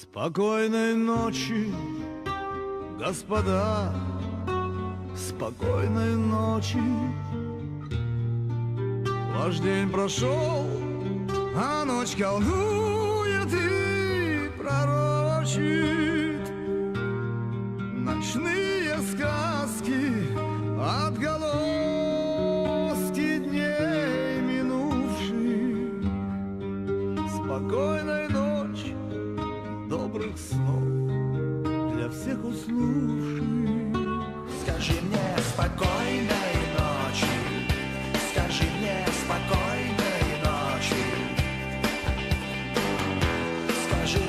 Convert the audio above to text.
Спокойной ночи, господа, спокойной ночи. Ваш день прошел, а ночь колдует и пророчит ночные сказки, отголоски дней минувших. Спокойной ночи, добрых снов для всех уснувших. Скажи мне спокойной ночи, скажи мне спокойной ночи, скажи